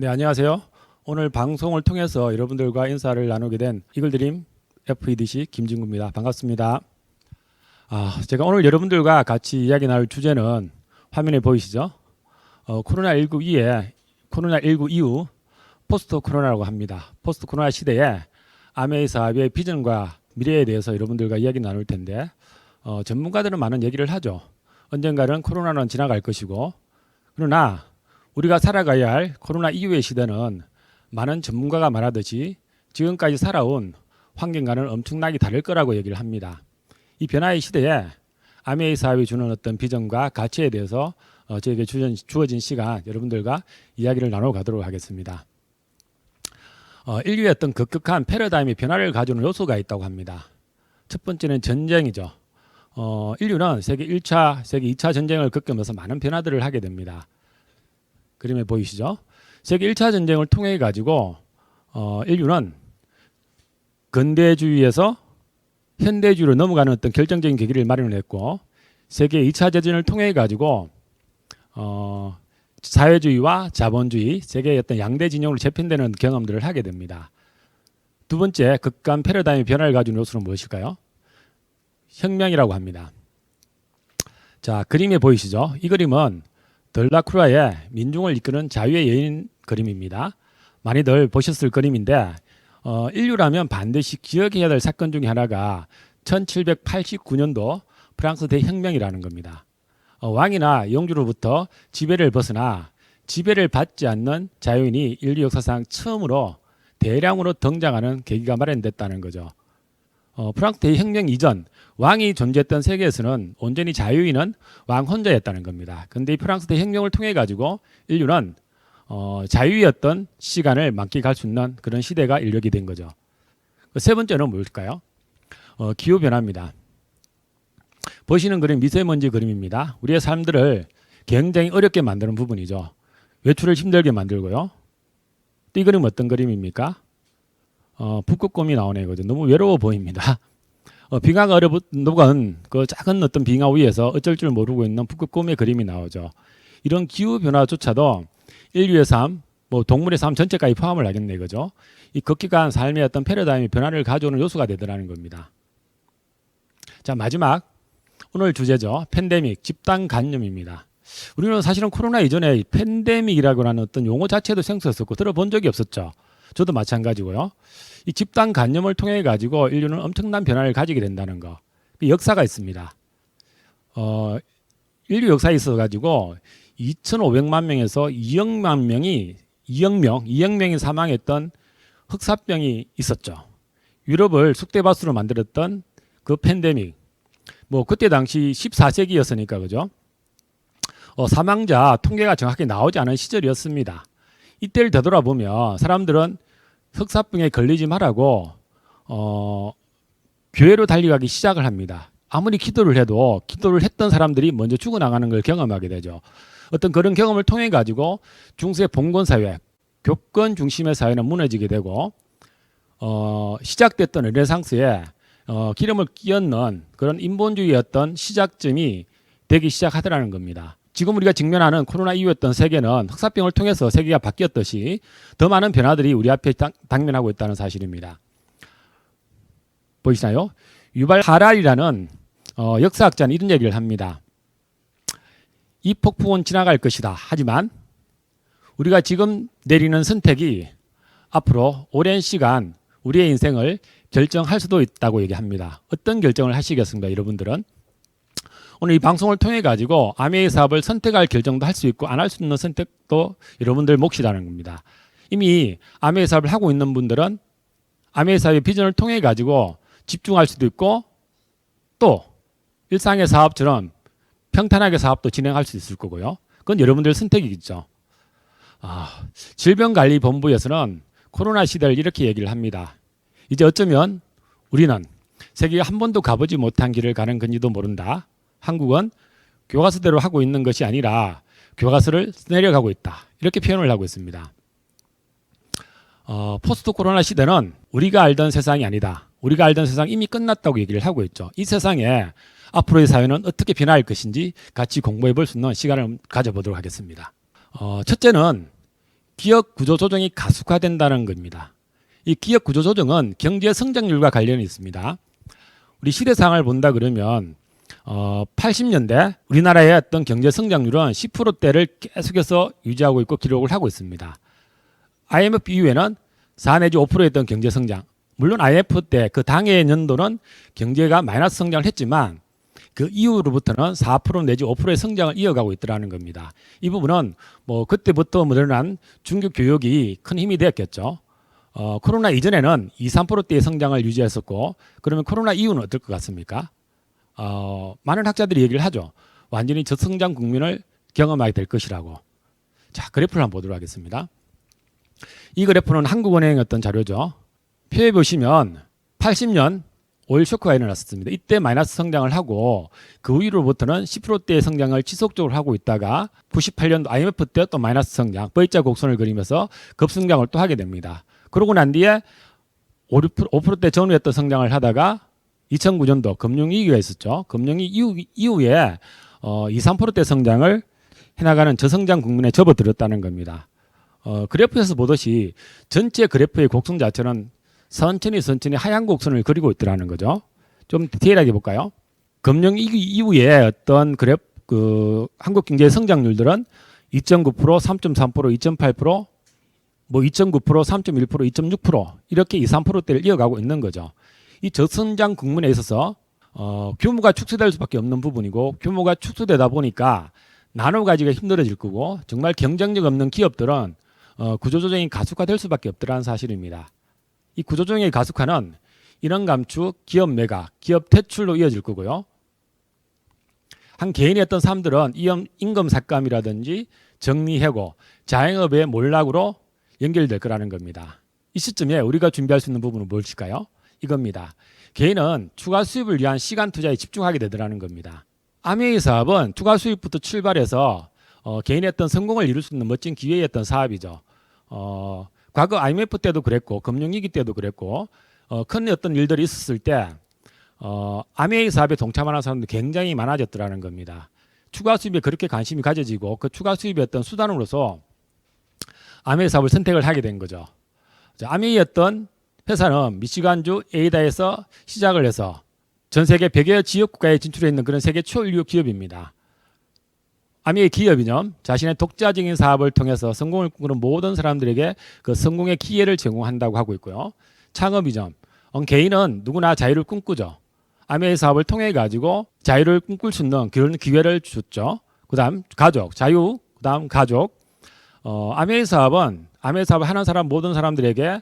네, 안녕하세요. 오늘 방송을 통해서 여러분들과 인사를 나누게 된 이글드림 FEDC 김진구입니다. 반갑습니다. 제가 오늘 여러분들과 같이 이야기 나눌 주제는 화면에 보이시죠? 코로나19 이후 포스트 코로나라고 합니다. 포스트 코로나 시대에 아메이 사업의 비전과 미래에 대해서 여러분들과 이야기 나눌 텐데 전문가들은 많은 얘기를 하죠. 언젠가는 코로나는 지나갈 것이고, 그러나 우리가 살아가야 할 코로나 이후의 시대는 많은 전문가가 말하듯이 지금까지 살아온 환경과는 엄청나게 다를 거라고 얘기를 합니다. 이 변화의 시대에 아메이 사업이 주는 어떤 비전과 가치에 대해서 저에게 주어진 시간 여러분들과 이야기를 나눠가도록 하겠습니다. 인류의 어떤 급격한 패러다임의 변화를 가져오는 요소가 있다고 합니다. 첫 번째는 전쟁이죠. 인류는 세계 1차, 세계 2차 전쟁을 겪으면서 많은 변화들을 하게 됩니다. 그림에 보이시죠? 세계 1차 전쟁을 통해 가지고 인류는 근대주의에서 현대주의로 넘어가는 어떤 결정적인 계기를 마련했고, 세계 2차 대전을 통해 가지고 사회주의와 자본주의, 세계의 어떤 양대 진영으로 재편되는 경험들을 하게 됩니다. 두 번째, 극한 패러다임의 변화를 가진 요소는 무엇일까요? 혁명이라고 합니다. 자, 그림에 보이시죠? 이 그림은 들라크루아의 민중을 이끄는 자유의 여인 그림입니다. 많이들 보셨을 그림인데 인류라면 반드시 기억해야 될 사건 중에 하나가 1789년도 프랑스 대혁명이라는 겁니다. 왕이나 영주로부터 지배를 벗어나 지배를 받지 않는 자유인이 인류 역사상 처음으로 대량으로 등장하는 계기가 마련됐다는 거죠. 프랑스 대혁명 이전 왕이 존재했던 세계에서는 온전히 자유인은 왕 혼자였다는 겁니다. 그런데 이 프랑스 대혁명을 통해 가지고 인류는 자유의 어떤 시간을 만끽할 수 있는 그런 시대가 인력이 된 거죠. 세 번째는 뭘까요? 기후 변화입니다. 보시는 그림 미세먼지 그림입니다. 우리의 삶들을 굉장히 어렵게 만드는 부분이죠. 외출을 힘들게 만들고요. 이 그림 어떤 그림입니까? 북극곰이 나오네. 거죠. 너무 외로워 보입니다. 빙하가 녹은 그 작은 어떤 빙하 위에서 어쩔 줄 모르고 있는 북극곰의 그림이 나오죠. 이런 기후 변화조차도 인류의 삶, 동물의 삶 전체까지 포함을 하겠네, 그죠? 이 급격한 삶의 어떤 패러다임의 변화를 가져오는 요소가 되더라는 겁니다. 자, 마지막 오늘 주제죠. 팬데믹, 집단 감염입니다. 우리는 사실은 코로나 이전에 팬데믹이라고 하는 어떤 용어 자체도 생소했었고 들어본 적이 없었죠. 저도 마찬가지고요. 이 집단 감염을 통해 가지고 인류는 엄청난 변화를 가지게 된다는 거. 역사가 있습니다. 인류 역사에 있어 가지고 2,500만 명에서 2억 명이 사망했던 흑사병이 있었죠. 유럽을 쑥대밭으로 만들었던 그 팬데믹. 그때 당시 14세기였으니까 그죠? 사망자 통계가 정확히 나오지 않은 시절이었습니다. 이때를 되돌아보면 사람들은 흑사병에 걸리지 말라고 교회로 달려가기 시작을 합니다. 아무리 기도를 해도 기도를 했던 사람들이 먼저 죽어나가는 걸 경험하게 되죠. 어떤 그런 경험을 통해 가지고 중세 봉건사회, 교권 중심의 사회는 무너지게 되고 시작됐던 르네상스에 기름을 끼얹는 그런 인본주의의 어떤 시작점이 되기 시작하더라는 겁니다. 지금 우리가 직면하는 코로나 이후였던 세계는 흑사병을 통해서 세계가 바뀌었듯이 더 많은 변화들이 우리 앞에 당면하고 있다는 사실입니다. 보이시나요? 유발 하랄이라는 역사학자는 이런 얘기를 합니다. 이 폭풍은 지나갈 것이다. 하지만 우리가 지금 내리는 선택이 앞으로 오랜 시간 우리의 인생을 결정할 수도 있다고 얘기합니다. 어떤 결정을 하시겠습니까, 여러분들은? 오늘 이 방송을 통해 가지고 아메이 사업을 선택할 결정도 할 수 있고 안 할 수 있는 선택도 여러분들 몫이라는 겁니다. 이미 아메이 사업을 하고 있는 분들은 아메이 사업의 비전을 통해 가지고 집중할 수도 있고 또 일상의 사업처럼 평탄하게 사업도 진행할 수 있을 거고요. 그건 여러분들 선택이겠죠. 질병관리본부에서는 코로나 시대를 이렇게 얘기를 합니다. 이제 어쩌면 우리는 세계가 한 번도 가보지 못한 길을 가는 건지도 모른다. 한국은 교과서대로 하고 있는 것이 아니라 교과서를 내려가고 있다. 이렇게 표현을 하고 있습니다. 포스트 코로나 시대는 우리가 알던 세상이 아니다. 우리가 알던 세상 이미 끝났다고 얘기를 하고 있죠. 이 세상에 앞으로의 사회는 어떻게 변화할 것인지 같이 공부해 볼 수 있는 시간을 가져보도록 하겠습니다. 첫째는 기업 구조 조정이 가속화된다는 겁니다. 이 기업 구조 조정은 경제 성장률과 관련이 있습니다. 우리 시대상을 본다 그러면 80년대 우리나라의 어떤 경제 성장률은 10%대를 계속해서 유지하고 있고 기록을 하고 있습니다. IMF 이후에는 4 내지 5%였던 경제 성장. 물론 IMF 때 그 당해 연도는 경제가 마이너스 성장을 했지만 그 이후로부터는 4% 내지 5%의 성장을 이어가고 있더라는 겁니다. 이 부분은 뭐 그때부터 늘어난 중국 교육이 큰 힘이 되었겠죠. 코로나 이전에는 2, 3%대의 성장을 유지했었고 그러면 코로나 이후는 어떨 것 같습니까? 많은 학자들이 얘기를 하죠. 완전히 저성장 국면을 경험하게 될 것이라고. 자, 그래프를 한번 보도록 하겠습니다. 이 그래프는 한국은행의 어떤 자료죠. 표에 보시면 80년 오일 쇼크가 일어났습니다. 이때 마이너스 성장을 하고 그 이후로부터는 10%대의 성장을 지속적으로 하고 있다가 98년도 IMF 때 또 마이너스 성장, V자 곡선을 그리면서 급성장을 또 하게 됩니다. 그러고 난 뒤에 5%대 전후였던 성장을 하다가 2009년도 금융위기가 있었죠. 금융위기 이후에 2, 3%대 성장을 해나가는 저성장 국면에 접어들었다는 겁니다. 그래프에서 보듯이 전체 그래프의 곡선 자체는 천천히 하얀 곡선을 그리고 있더라는 거죠. 좀 디테일하게 볼까요? 금융위기 이후에 어떤 한국 경제의 성장률들은 2.9%, 3.3%, 2.8%, 뭐 2.9%, 3.1%, 2.6% 이렇게 2, 3%대를 이어가고 있는 거죠. 이 저성장 국면에 있어서 규모가 축소될 수밖에 없는 부분이고 규모가 축소되다 보니까 나눠 가지기가 힘들어질 거고 정말 경쟁력 없는 기업들은 구조조정이 가속화될 수밖에 없더라는 사실입니다. 이 구조조정의 가속화는 인원 감축, 기업 매각, 기업 퇴출로 이어질 거고요. 한 개인의 어떤 사람들은 임금 삭감이라든지 정리해고, 자영업의 몰락으로 연결될 거라는 겁니다. 이 시점에 우리가 준비할 수 있는 부분은 무엇일까요? 이겁니다. 개인은 추가 수입을 위한 시간 투자에 집중하게 되더라는 겁니다. 아메이 사업은 추가 수입부터 출발해서 개인의 어떤 성공을 이룰 수 있는 멋진 기회였던 사업이죠. 과거 IMF 때도 그랬고 금융위기 때도 그랬고 큰 어떤 일들이 있었을 때 아메이 사업에 동참하는 사람들이 굉장히 많아졌더라는 겁니다. 추가 수입에 그렇게 관심이 가져지고 그 추가 수입의 어떤 수단으로서 아메이 사업을 선택을 하게 된 거죠. 아메이였던 회사는 미시간주 에이다에서 시작을 해서 전 세계 100여 지역 국가에 진출해 있는 그런 세계 초인류 기업입니다. 아메이 기업 이념, 자신의 독자적인 사업을 통해서 성공을 꿈꾸는 모든 사람들에게 그 성공의 기회를 제공한다고 하고 있고요. 창업 이념, 개인은 누구나 자유를 꿈꾸죠. 아메이 사업을 통해 가지고 자유를 꿈꿀 수 있는 그런 기회를 줬죠. 그다음 가족, 자유, 그다음 가족. 아메이 사업을 하는 사람 모든 사람들에게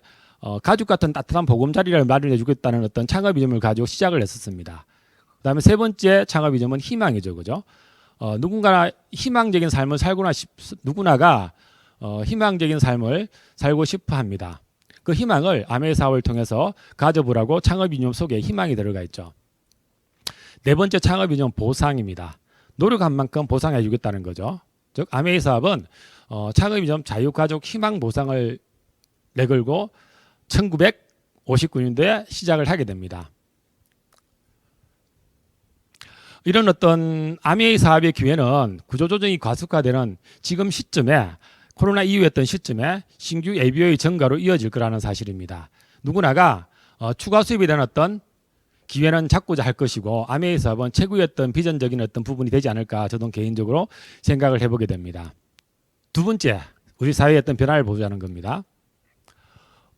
가족 같은 따뜻한 보금자리를 마련해 주겠다는 어떤 창업 이념을 가지고 시작을 했었습니다. 그다음에 세 번째 창업 이념은 희망이죠, 그죠? 누군가가 희망적인 삶을 누구나가 희망적인 삶을 살고 싶어 합니다. 그 희망을 아메이 사업을 통해서 가져보라고 창업 이념 속에 희망이 들어가 있죠. 네 번째 창업 이념 보상입니다. 노력한 만큼 보상해 주겠다는 거죠. 즉 아메이 사업은 창업 이념 자유가족 희망 보상을 내걸고 1959년도에 시작을 하게 됩니다. 이런 어떤 아메이 사업의 기회는 구조조정이 가속화되는 지금 시점에 코로나 이후였던 시점에 신규 ABO의 증가로 이어질 거라는 사실입니다. 누구나가 추가 수입에 대한 어떤 기회는 잡고자 할 것이고 아메이 사업은 최고였던 비전적인 어떤 부분이 되지 않을까 저도 개인적으로 생각을 해보게 됩니다. 두 번째, 우리 사회의 어떤 변화를 보자는 겁니다.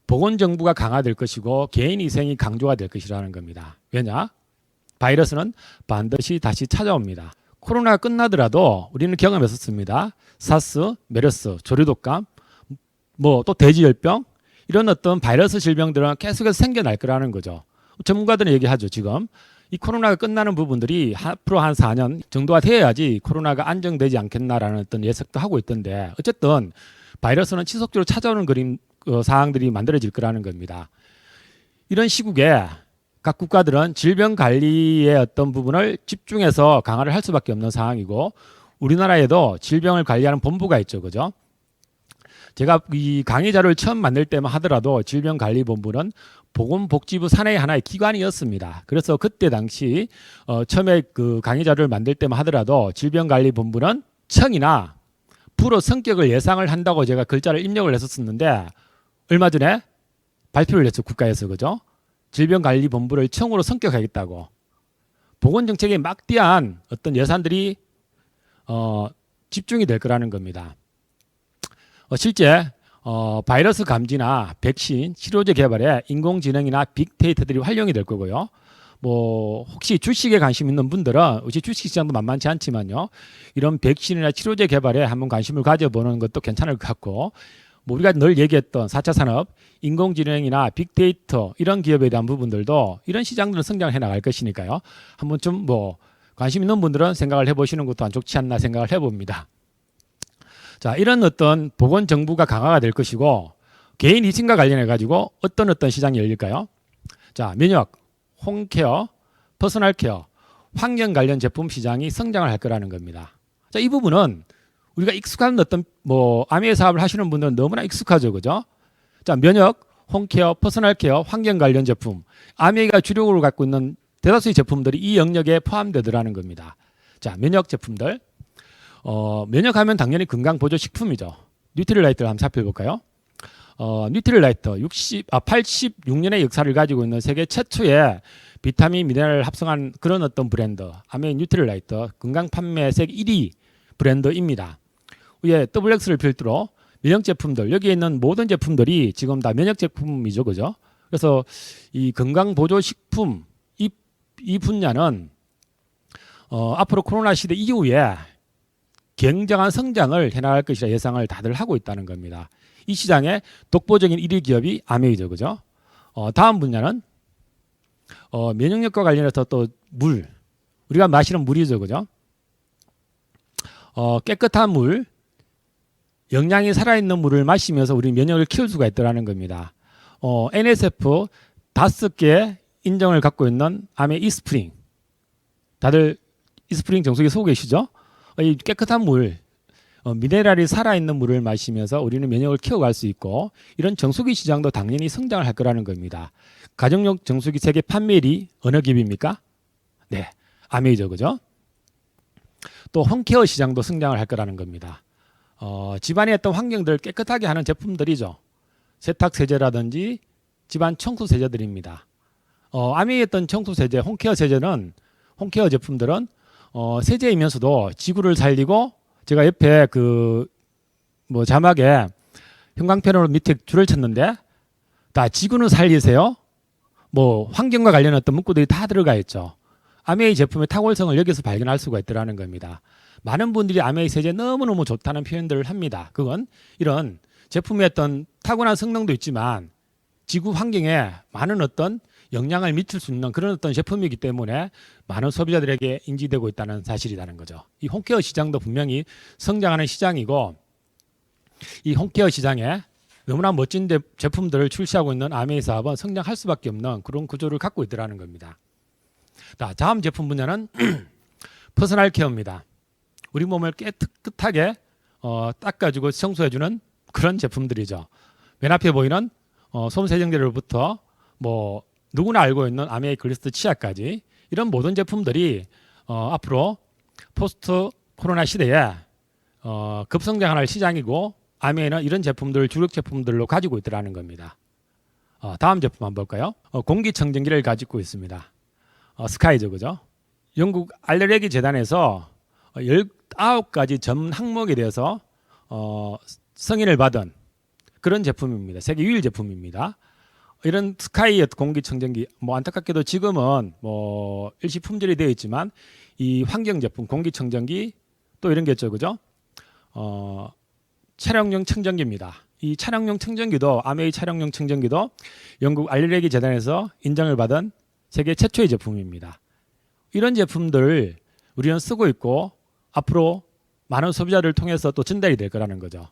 보건정부가 강화될 것이고 개인 위생이 강조가 될 것이라는 겁니다. 왜냐? 바이러스는 반드시 다시 찾아옵니다. 코로나가 끝나더라도 우리는 경험했었습니다. 사스, 메르스, 조류독감, 뭐 또 돼지열병 이런 어떤 바이러스 질병들은 계속해서 생겨날 거라는 거죠. 전문가들은 얘기하죠. 지금 이 코로나가 끝나는 부분들이 앞으로 한 4년 정도가 돼야지 코로나가 안정되지 않겠나라는 어떤 예측도 하고 있던데 어쨌든 바이러스는 지속적으로 찾아오는 사항들이 만들어질 거라는 겁니다. 이런 시국에 각 국가들은 질병 관리의 어떤 부분을 집중해서 강화를 할 수밖에 없는 상황이고 우리나라에도 질병을 관리하는 본부가 있죠. 그죠? 제가 이 강의 자료를 처음 만들 때만 하더라도 질병관리본부는 보건복지부 산하의 하나의 기관이었습니다. 그래서 그때 당시 처음에 그 강의 자료를 만들 때만 하더라도 질병관리본부는 청이나 불어 성격을 예상을 한다고 제가 글자를 입력을 했었는데 얼마 전에 발표를 했죠. 국가에서. 그죠? 질병관리본부를 청으로 성격하겠다고. 보건정책에 막대한 어떤 예산들이 집중이 될 거라는 겁니다. 실제 바이러스 감지나 백신, 치료제 개발에 인공지능이나 빅데이터들이 활용이 될 거고요. 뭐 혹시 주식에 관심 있는 분들은 우리 주식시장도 만만치 않지만요. 이런 백신이나 치료제 개발에 한번 관심을 가져보는 것도 괜찮을 것 같고, 뭐 우리가 늘 얘기했던 4차 산업, 인공지능이나 빅데이터 이런 기업에 대한 부분들도 이런 시장들은 성장해 나갈 것이니까요. 한번 좀 뭐 관심 있는 분들은 생각을 해보시는 것도 안 좋지 않나 생각을 해봅니다. 자, 이런 어떤 보건 정부가 강화가 될 것이고, 개인 위생과 관련해 가지고 어떤 시장이 열릴까요? 자, 면역, 홈케어, 퍼스널 케어, 환경 관련 제품 시장이 성장을 할 거라는 겁니다. 자, 이 부분은 우리가 익숙한 어떤 뭐 아메이 사업을 하시는 분들은 너무나 익숙하죠, 그죠? 자, 면역, 홈케어, 퍼스널 케어, 환경 관련 제품, 아메이가 주력으로 갖고 있는 대다수의 제품들이 이 영역에 포함되더라는 겁니다. 자, 면역 제품들. 면역하면 당연히 건강보조식품이죠. 뉴트릴라이트를 한번 살펴볼까요? 뉴트릴라이트 86년의 역사를 가지고 있는 세계 최초의 비타민 미네랄을 합성한 그런 어떤 브랜드, 아메이 뉴트릴라이트 건강 판매 세계 1위 브랜드입니다. 위에 WX를 필두로 면역 제품들, 여기에 있는 모든 제품들이 지금 다 면역 제품이죠, 그죠? 그래서 이 건강보조식품 이 분야는 앞으로 코로나 시대 이후에 굉장한 성장을 해나갈 것이라 예상을 다들 하고 있다는 겁니다. 이 시장의 독보적인 1위 기업이 아메이죠, 그죠? 다음 분야는 면역력과 관련해서 또 물, 우리가 마시는 물이죠, 그죠? 깨끗한 물, 영양이 살아있는 물을 마시면서 우리 면역을 키울 수가 있다는 겁니다. NSF 5개 인정을 갖고 있는 아메이 이스프링, 다들 이스프링 정수기 쓰고 계시죠? 이 깨끗한 물, 미네랄이 살아있는 물을 마시면서 우리는 면역을 키워갈 수 있고, 이런 정수기 시장도 당연히 성장을 할 거라는 겁니다. 가정용 정수기 세계 판매율이 어느 기업입니까? 네, 아메이죠, 그죠? 또 홈케어 시장도 성장을 할 거라는 겁니다. 집안의 어떤 환경들을 깨끗하게 하는 제품들이죠. 세탁 세제라든지 집안 청소 세제들입니다. 아메이의 어떤 청소 세제, 홈케어 세제는, 홈케어 제품들은 세제이면서도 지구를 살리고, 제가 옆에 뭐 자막에 형광펜으로 밑에 줄을 쳤는데, 다 지구는 살리세요. 뭐 환경과 관련한 어떤 문구들이 다 들어가 있죠. 아메이 제품의 탁월성을 여기서 발견할 수가 있더라는 겁니다. 많은 분들이 아메이 세제 너무너무 좋다는 표현들을 합니다. 그건 이런 제품의 어떤 타고난 성능도 있지만 지구 환경에 많은 어떤 영향을 미칠 수 있는 그런 어떤 제품이기 때문에 많은 소비자들에게 인지되고 있다는 사실이라는 거죠. 이 홈케어 시장도 분명히 성장하는 시장이고, 이 홈케어 시장에 너무나 멋진 제품들을 출시하고 있는 아메이 사업은 성장할 수밖에 없는 그런 구조를 갖고 있더라는 겁니다. 자, 다음 제품 분야는 퍼스널 케어입니다. 우리 몸을 깨끗하게 닦아주고 청소해주는 그런 제품들이죠. 맨 앞에 보이는 솜세정제로부터 뭐 누구나 알고 있는 아메이 글리스트 치아까지 이런 모든 제품들이 앞으로 포스트 코로나 시대에 급성장할 시장이고, 아메이는 이런 제품들을 주력 제품들로 가지고 있더라는 겁니다. 다음 제품 한번 볼까요? 공기청정기를 가지고 있습니다. 스카이죠, 그죠? 영국 알레르기 재단에서 19가지 전 항목에 대해서 승인을 받은 그런 제품입니다. 세계 유일 제품입니다. 이런 스카이 공기청정기, 뭐 안타깝게도 지금은 뭐 일시 품절이 되어 있지만 이 환경 제품 공기청정기 또 이런 게 있죠, 그죠? 차량용 청정기입니다. 이 차량용 청정기도, 아메이 차량용 청정기도 영국 알레르기 재단에서 인정을 받은 세계 최초의 제품입니다. 이런 제품들을 우리는 쓰고 있고 앞으로 많은 소비자를 통해서 또 전달이 될 거라는 거죠.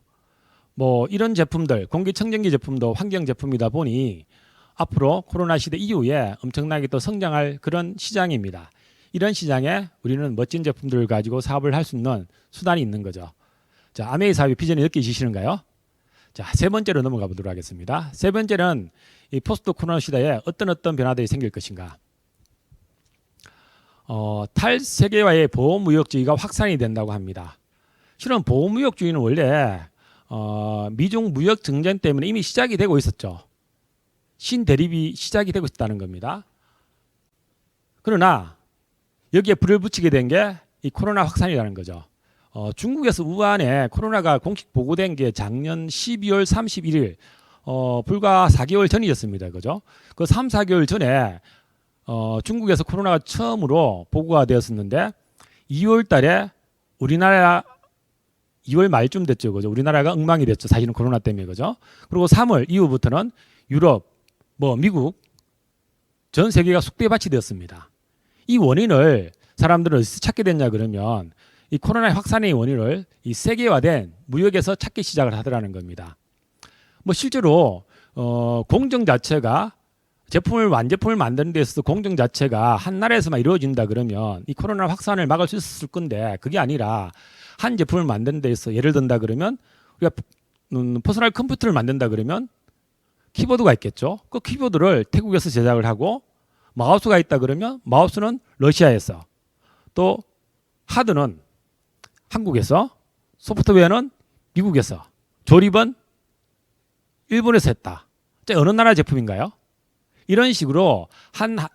뭐 이런 제품들, 공기청정기 제품도 환경 제품이다 보니 앞으로 코로나 시대 이후에 엄청나게 또 성장할 그런 시장입니다. 이런 시장에 우리는 멋진 제품들을 가지고 사업을 할 수 있는 수단이 있는 거죠. 자, 아메이 사업의 비전이 느껴지시는가요? 자, 세 번째로 넘어가 보도록 하겠습니다. 세 번째는 이 포스트 코로나 시대에 어떤 변화들이 생길 것인가. 탈세계화의 보호무역주의가 확산이 된다고 합니다. 실은 보호무역주의는 원래 미중 무역 정전 때문에 이미 시작이 되고 있었죠. 신대립이 시작이 되고 있다는 겁니다. 그러나 여기에 불을 붙이게 된 게 이 코로나 확산이라는 거죠. 중국에서 우한에 코로나가 공식 보고된 게 작년 12월 31일 불과 4개월 전이었습니다. 그죠? 그 3, 4개월 전에 중국에서 코로나가 처음으로 보고가 되었었는데 2월 달에 우리나라 2월 말쯤 됐죠. 그죠? 우리나라가 엉망이 됐죠. 사실은 코로나 때문에. 그죠? 그리고 3월 이후부터는 유럽, 미국 전 세계가 속대밭이 되었습니다. 이 원인을 사람들은 어디서 찾게 됐냐 그러면 이 코로나 확산의 원인을 이 세계화된 무역에서 찾기 시작을 하더라는 겁니다. 실제로 공정 자체가 완제품을 만드는 데 있어서 공정 자체가 한 나라에서만 이루어진다 그러면 이 코로나 확산을 막을 수 있었을 건데 그게 아니라 한 제품을 만드는 데 있어 예를 든다 그러면 우리가 퍼스널 컴퓨터를 만든다 그러면 키보드가 있겠죠. 그 키보드를 태국에서 제작을 하고 마우스가 있다 그러면 마우스는 러시아에서 또 하드는 한국에서 소프트웨어는 미국에서 조립은 일본에서 했다. 어느 나라 제품인가요? 이런 식으로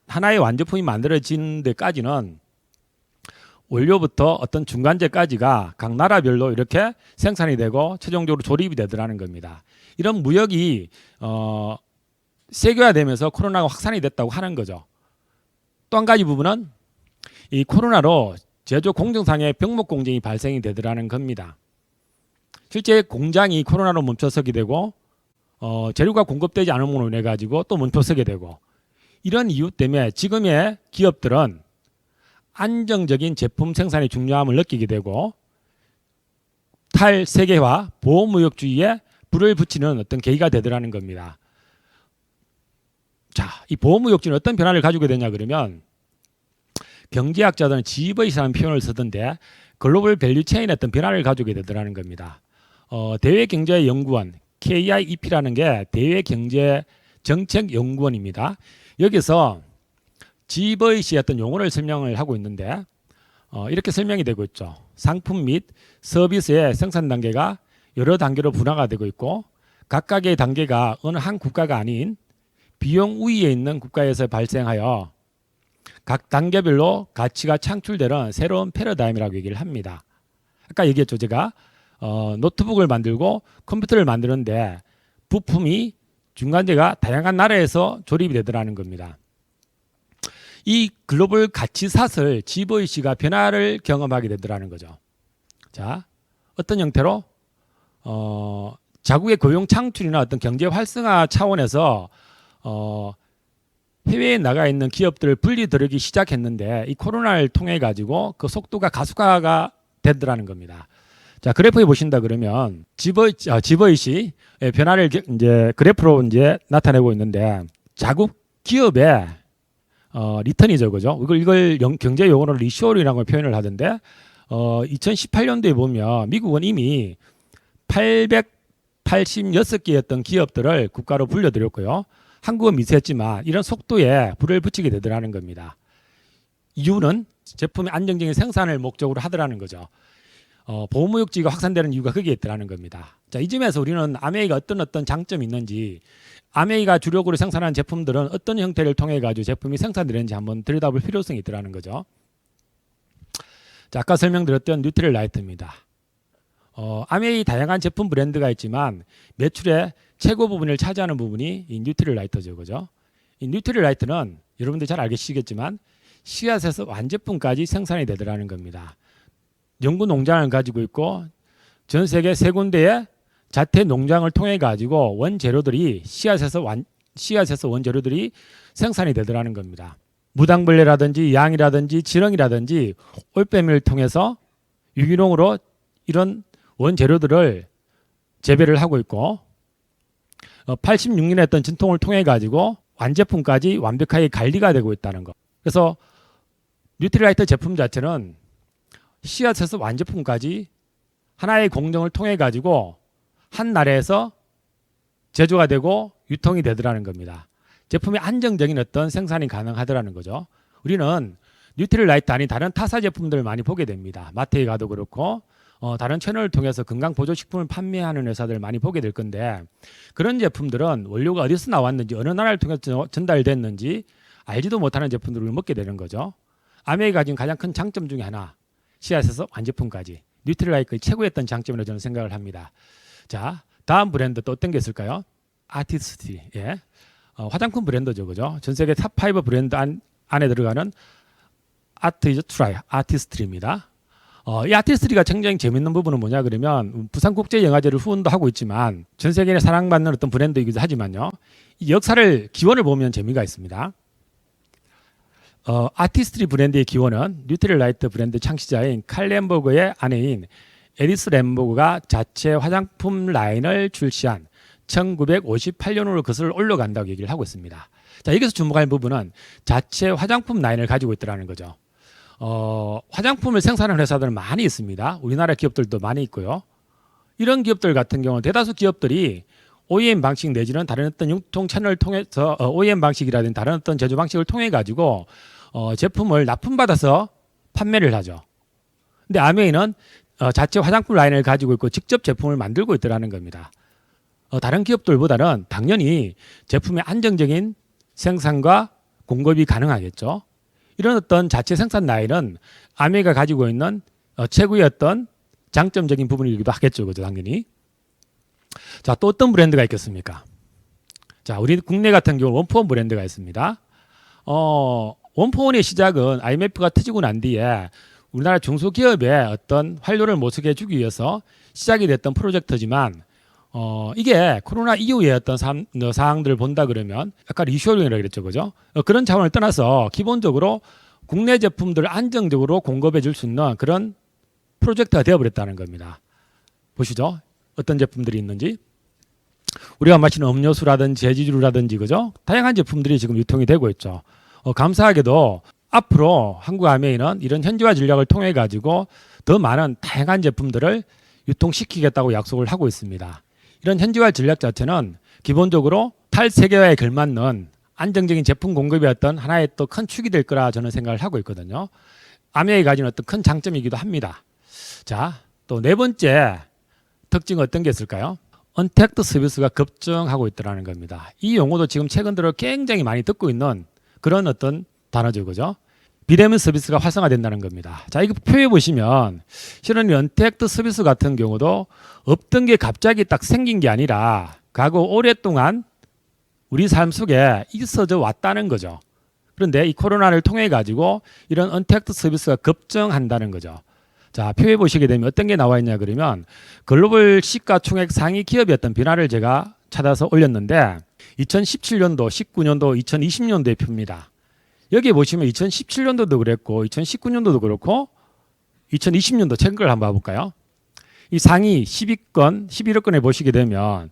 하나의 완제품이 만들어지는 데까지는 원료부터 어떤 중간재까지가 각 나라별로 이렇게 생산이 되고 최종적으로 조립이 되더라는 겁니다. 이런 무역이 세계화되면서 코로나가 확산이 됐다고 하는 거죠. 또 한 가지 부분은 이 코로나로 제조 공정상의 병목 공정이 발생이 되더라는 겁니다. 실제 공장이 코로나로 멈춰서게 되고 재료가 공급되지 않음으로 인해 가지고 또 멈춰서게 되고 이런 이유 때문에 지금의 기업들은 안정적인 제품 생산의 중요함을 느끼게 되고 탈세계화 보호무역주의에 불을 붙이는 어떤 계기가 되더라는 겁니다. 자, 이 보호무역주의는 어떤 변화를 가지게 되냐 그러면 경제학자들은 GV라는 표현을 쓰던데 글로벌 밸류체인의 어떤 변화를 가지게 되더라는 겁니다. 대외경제연구원 KIEP라는 게 대외경제정책연구원입니다. 여기서 GVC의 어떤 용어를 설명을 하고 있는데 이렇게 설명이 되고 있죠. 상품 및 서비스의 생산 단계가 여러 단계로 분화가 되고 있고 각각의 단계가 어느 한 국가가 아닌 비용 우위에 있는 국가에서 발생하여 각 단계별로 가치가 창출되는 새로운 패러다임이라고 얘기를 합니다. 아까 얘기했죠. 제가 노트북을 만들고 컴퓨터를 만드는데 부품이 중간재가 다양한 나라에서 조립이 되더라는 겁니다. 이 글로벌 가치사슬 GVC가 변화를 경험하게 되더라는 거죠. 자, 어떤 형태로 자국의 고용 창출이나 어떤 경제 활성화 차원에서 해외에 나가 있는 기업들을 분리 들이기 시작했는데 이 코로나를 통해 가지고 그 속도가 가속화가 되더라는 겁니다. 자, 그래프에 보신다 그러면 GVC 변화를 이제 그래프로 이제 나타내고 있는데 자국 기업의 리턴이죠, 그죠? 이걸 경제 용어로 리쇼어링이라고 표현을 하던데 2018년도에 보면 미국은 이미 886개였던 기업들을 국가로 불려들였고요. 한국은 미세했지만 이런 속도에 불을 붙이게 되더라는 겁니다. 이유는 제품의 안정적인 생산을 목적으로 하더라는 거죠. 보호무역주의가 확산되는 이유가 거기에 있더라는 겁니다. 자, 이 점에서 우리는 아메이가 어떤 장점이 있는지 아메이가 주력으로 생산한 제품들은 어떤 형태를 통해 가지고 제품이 생산되는지 한번 들여다볼 필요성이 있더라는 거죠. 자, 아까 설명드렸던 뉴트릴라이트입니다. 아메이 다양한 제품 브랜드가 있지만 매출의 최고 부분을 차지하는 부분이 이 뉴트릴라이트죠, 그죠? 이 뉴트릴라이트는 여러분들 잘 알겠지만 씨앗에서 완제품까지 생산이 되더라는 겁니다. 연구 농장을 가지고 있고 전 세계 3군데의 자태 농장을 통해 가지고 원재료들이 씨앗에서 원재료들이 생산이 되더라는 겁니다. 무당벌레라든지 양이라든지 지렁이라든지 올빼미를 통해서 유기농으로 이런 원재료들을 재배를 하고 있고 86년에 했던 전통을 통해 가지고 완제품까지 완벽하게 관리가 되고 있다는 것. 그래서 뉴트릴라이트 제품 자체는 씨앗에서 완제품까지 하나의 공정을 통해 가지고 한 나라에서 제조가 되고 유통이 되더라는 겁니다. 제품의 안정적인 어떤 생산이 가능하더라는 거죠. 우리는 뉴트릴라이트 아닌 다른 타사 제품들을 많이 보게 됩니다. 마트에 가도 그렇고 다른 채널을 통해서 건강보조식품을 판매하는 회사들 많이 보게 될 건데 그런 제품들은 원료가 어디서 나왔는지 어느 나라를 통해서 전달됐는지 알지도 못하는 제품들을 먹게 되는 거죠. 아메이가 가진 가장 큰 장점 중에 하나, 씨앗에서 완제품까지 뉴트리라이크의 최고였던 장점이라고 저는 생각을 합니다. 자, 다음 브랜드 또 어떤 게 있을까요? 아티스트리. 예. 화장품 브랜드죠, 그죠? 전 세계 탑5 브랜드 안에 들어가는 아티스트리입니다. 이 아티스트리가 굉장히 재밌는 부분은 뭐냐 그러면 부산국제영화제를 후원도 하고 있지만 전 세계에 사랑받는 어떤 브랜드이기도 하지만요. 이 역사를 기원을 보면 재미가 있습니다. 아티스트리 브랜드의 기원은 뉴트리라이트 브랜드 창시자인 칼 램버그의 아내인 에리스 램버그가 자체 화장품 라인을 출시한 1958년으로 그것을 올라간다고 얘기를 하고 있습니다. 자, 여기서 주목할 부분은 자체 화장품 라인을 가지고 있다는 거죠. 화장품을 생산하는 회사들은 많이 있습니다. 우리나라 기업들도 많이 있고요. 이런 기업들 같은 경우는 대다수 기업들이 OEM 방식 내지는 다른 어떤 유통 채널을 통해서 OEM 방식이라든지 다른 어떤 제조 방식을 통해 가지고 제품을 납품받아서 판매를 하죠. 근데 아메이는 자체 화장품 라인을 가지고 있고 직접 제품을 만들고 있더라는 겁니다. 다른 기업들보다는 당연히 제품의 안정적인 생산과 공급이 가능하겠죠. 이런 어떤 자체 생산 라인은 아메이가 가지고 있는 최고의 어떤 장점적인 부분이기도 하겠죠. 그죠, 당연히. 자, 또 어떤 브랜드가 있겠습니까? 자, 우리 국내 같은 경우 원포원 브랜드가 있습니다. 원포원의 시작은 IMF가 터지고 난 뒤에 우리나라 중소기업에 어떤 활로를 모색해 주기 위해서 시작이 됐던 프로젝트지만 이게 코로나 이후에 어떤 사항들을 본다 그러면 약간 리쇼링이라고 그랬죠, 그죠? 그런 차원을 떠나서 기본적으로 국내 제품들을 안정적으로 공급해 줄 수 있는 그런 프로젝트가 되어버렸다는 겁니다. 보시죠. 어떤 제품들이 있는지. 우리가 마시는 음료수라든지 제지주라든지, 그죠? 다양한 제품들이 지금 유통이 되고 있죠. 감사하게도 앞으로 한국 아메이는 이런 현지화 전략을 통해 가지고 더 많은 다양한 제품들을 유통시키겠다고 약속을 하고 있습니다. 이런 현지화 전략 자체는 기본적으로 탈세계화에 걸맞는 안정적인 제품 공급이 어떤 하나의 또 큰 축이 될 거라 저는 생각을 하고 있거든요. 아메이가 가진 어떤 큰 장점이기도 합니다. 자, 또 네 번째 특징은 어떤 게 있을까요? 언택트 서비스가 급증하고 있다는 겁니다. 이 용어도 지금 최근 들어 굉장히 많이 듣고 있는 그런 어떤 단어죠, 그죠? 비대면 서비스가 활성화된다는 겁니다. 자, 이거 표에 보시면 실은 언택트 서비스 같은 경우도 없던 게 갑자기 딱 생긴 게 아니라 과거 오랫동안 우리 삶 속에 있어져 왔다는 거죠. 그런데 이 코로나를 통해 가지고 이런 언택트 서비스가 급증한다는 거죠. 자, 표에 보시게 되면 어떤 게 나와 있냐 그러면 글로벌 시가총액 상위 기업이었던 변화를 제가 찾아서 올렸는데 2017년도, 19년도, 2020년도의 표입니다. 여기 보시면 2017년도도 그랬고 2019년도도 그렇고 2020년도 최근 걸 한번 봐볼까요? 이 상위 10위권, 11위권에 보시게 되면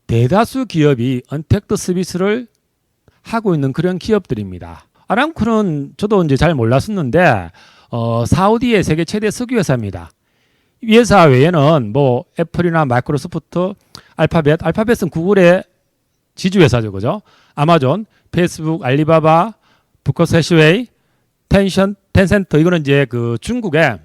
대다수 기업이 언택트 서비스를 하고 있는 그런 기업들입니다. 아람코는 저도 이제 잘 몰랐었는데 사우디의 세계 최대 석유 회사입니다. 이 회사 외에는 뭐 애플이나 마이크로소프트, 알파벳은 구글의 지주 회사죠, 그죠? 아마존, 페이스북, 알리바바, 부커스해시웨이, 텐센트 이거는 이제 그 중국의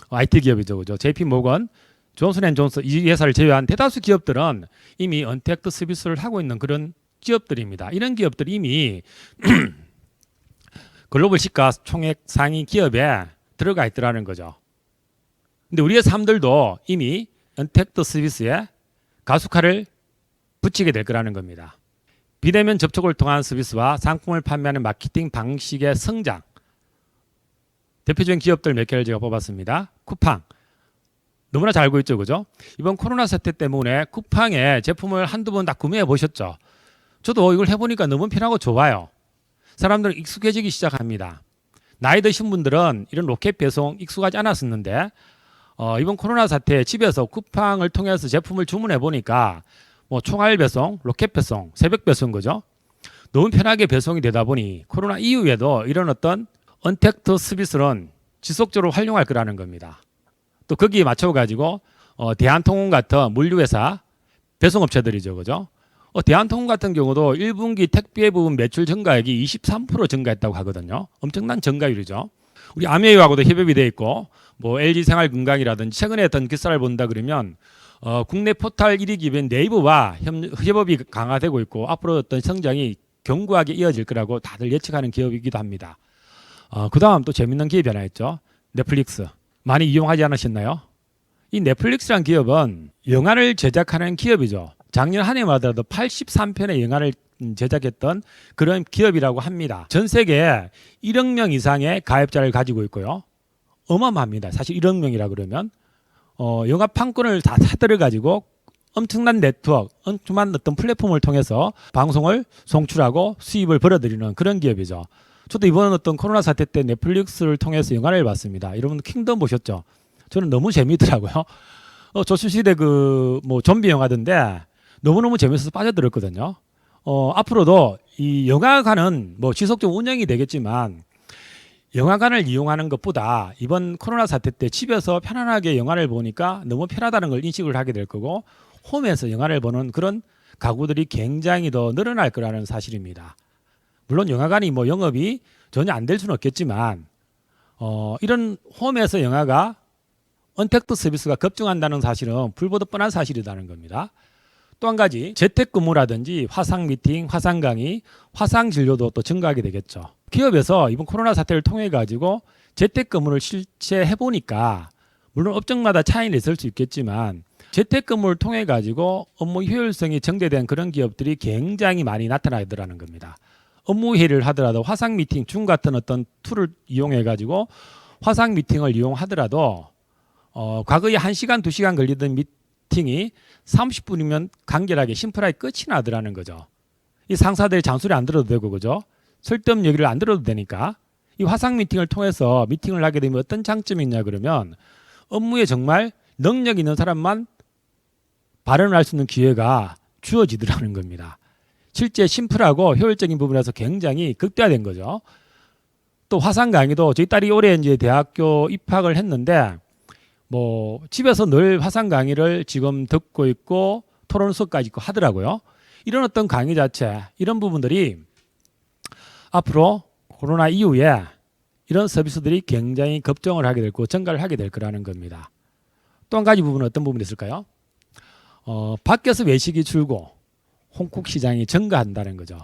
IT 기업이죠, 그죠? JP 모건, 존슨앤존슨 이 회사를 제외한 대다수 기업들은 이미 언택트 서비스를 하고 있는 그런 기업들입니다. 이런 기업들이 이미 글로벌 시가총액 상위 기업에 들어가 있더라는 거죠. 근데 우리의 삶들도 이미 언택트 서비스에 가속화를 붙이게 될 거라는 겁니다. 비대면 접촉을 통한 서비스와 상품을 판매하는 마케팅 방식의 성장. 대표적인 기업들 몇 개를 제가 뽑았습니다. 쿠팡. 너무나 잘 알고 있죠, 그죠? 이번 코로나 사태 때문에 쿠팡에 제품을 한두 번 다 구매해 보셨죠? 저도 이걸 해보니까 너무 편하고 좋아요. 사람들은 익숙해지기 시작합니다. 나이 드신 분들은 이런 로켓 배송 익숙하지 않았었는데 이번 코로나 사태에 집에서 쿠팡을 통해서 제품을 주문해 보니까 뭐 총알 배송, 로켓 배송, 새벽 배송 거죠. 너무 편하게 배송이 되다 보니 코로나 이후에도 이런 어떤 언택트 서비스는 지속적으로 활용할 거라는 겁니다. 또 거기에 맞춰가지고 대한통운 같은 물류회사 배송업체들이죠, 그죠? 대한통운 같은 경우도 1분기 택배 부분 매출 증가액이 23% 증가했다고 하거든요. 엄청난 증가율이죠. 우리 아메이하고도 협업이 돼 있고 뭐 LG 생활건강이라든지 최근에 어떤 기사를 본다 그러면 국내 포털 1위 기업인 네이버와 협업이 강화되고 있고 앞으로 어떤 성장이 견고하게 이어질 거라고 다들 예측하는 기업이기도 합니다. 그다음 또 재밌는 기업이 하나 있죠. 넷플릭스. 많이 이용하지 않으셨나요? 이 넷플릭스라는 기업은 영화를 제작하는 기업이죠. 작년 한 해만 하더라도 83편의 영화를 제작했던 그런 기업이라고 합니다. 전 세계에 1억 명 이상의 가입자를 가지고 있고요. 어마어마합니다. 사실 1억 명이라 그러면 영화 판권을 다 사들여 가지고 엄청난 네트워크, 엄청난 어떤 플랫폼을 통해서 방송을 송출하고 수입을 벌어들이는 그런 기업이죠. 저도 이번 어떤 코로나 사태 때 넷플릭스를 통해서 영화를 봤습니다. 여러분 킹덤 보셨죠? 저는 너무 재미있더라고요. 조선시대 뭐 좀비 영화던데 너무너무 재밌어서 빠져들었거든요. 앞으로도 이 영화관은 뭐 지속적 운영이 되겠지만 영화관을 이용하는 것보다 이번 코로나 사태 때 집에서 편안하게 영화를 보니까 너무 편하다는 걸 인식을 하게 될 거고 홈에서 영화를 보는 그런 가구들이 굉장히 더 늘어날 거라는 사실입니다. 물론 영화관이 뭐 영업이 전혀 안 될 수는 없겠지만 이런 홈에서 영화가 언택트 서비스가 급증한다는 사실은 불보듯 뻔한 사실이라는 겁니다. 또 한 가지 재택근무라든지 화상 미팅, 화상 강의, 화상 진료도 또 증가하게 되겠죠. 기업에서 이번 코로나 사태를 통해 가지고 재택근무를 실제해 보니까 물론 업종마다 차이는 있을 수 있겠지만 재택근무를 통해 가지고 업무 효율성이 증대된 그런 기업들이 굉장히 많이 나타나더라는 겁니다. 업무 회의를 하더라도 화상 미팅, 줌 같은 어떤 툴을 이용해 가지고 화상 미팅을 이용하더라도 과거에 1시간, 2시간 걸리던 미팅이 30분이면 간결하게 심플하게 끝이 나더라는 거죠. 이 상사들의 잔소리 안 들어도 되고 그죠? 쓸데없는 얘기를 안 들어도 되니까 이 화상 미팅을 통해서 미팅을 하게 되면 어떤 장점이 있냐 그러면 업무에 정말 능력 있는 사람만 발언을 할 수 있는 기회가 주어지더라는 겁니다. 실제 심플하고 효율적인 부분에서 굉장히 극대화된 거죠. 또 화상 강의도 저희 딸이 올해 이제 대학교 입학을 했는데 뭐 집에서 늘 화상 강의를 지금 듣고 있고 토론 수업까지 있고 하더라고요. 이런 어떤 강의 자체 이런 부분들이 앞으로 코로나 이후에 이런 서비스들이 굉장히 급증을 하게 될 거고 증가를 하게 될 거라는 겁니다. 또 한 가지 부분은 어떤 부분이 있을까요? 밖에서 외식이 줄고 홍콩 시장이 증가한다는 거죠.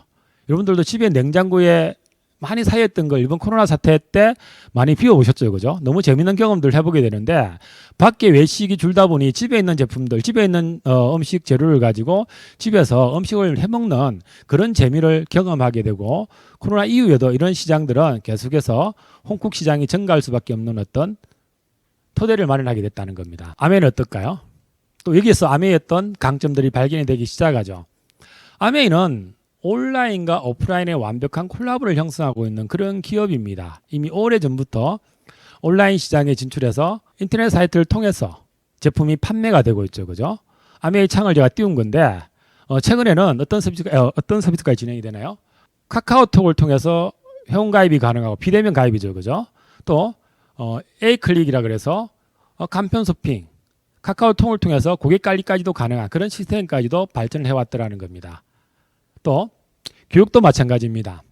여러분들도 집에 냉장고에 많이 쌓였던 걸 이번 코로나 사태 때 많이 비워보셨죠, 그죠? 너무 재밌는 경험들 해보게 되는데 밖에 외식이 줄다 보니 집에 있는 제품들, 집에 있는 음식 재료를 가지고 집에서 음식을 해먹는 그런 재미를 경험하게 되고 코로나 이후에도 이런 시장들은 계속해서 홍콩 시장이 증가할 수밖에 없는 어떤 토대를 마련하게 됐다는 겁니다. 아메이는 어떨까요? 또 여기에서 아메이의 어떤 강점들이 발견이 되기 시작하죠. 아메이는 온라인과 오프라인의 완벽한 콜라보를 형성하고 있는 그런 기업입니다. 이미 오래전부터 온라인 시장에 진출해서 인터넷 사이트를 통해서 제품이 판매가 되고 있죠. 그죠? 아메이 창을 제가 띄운 건데 최근에는 어떤 서비스가 진행이 되나요? 카카오톡을 통해서 회원가입이 가능하고 비대면 가입이죠. 그죠? 또 A클릭이라 그래서 간편 쇼핑, 카카오톡을 통해서 고객 관리까지도 가능한 그런 시스템까지도 발전을 해왔더라는 겁니다. 또 교육도 마찬가지입니다.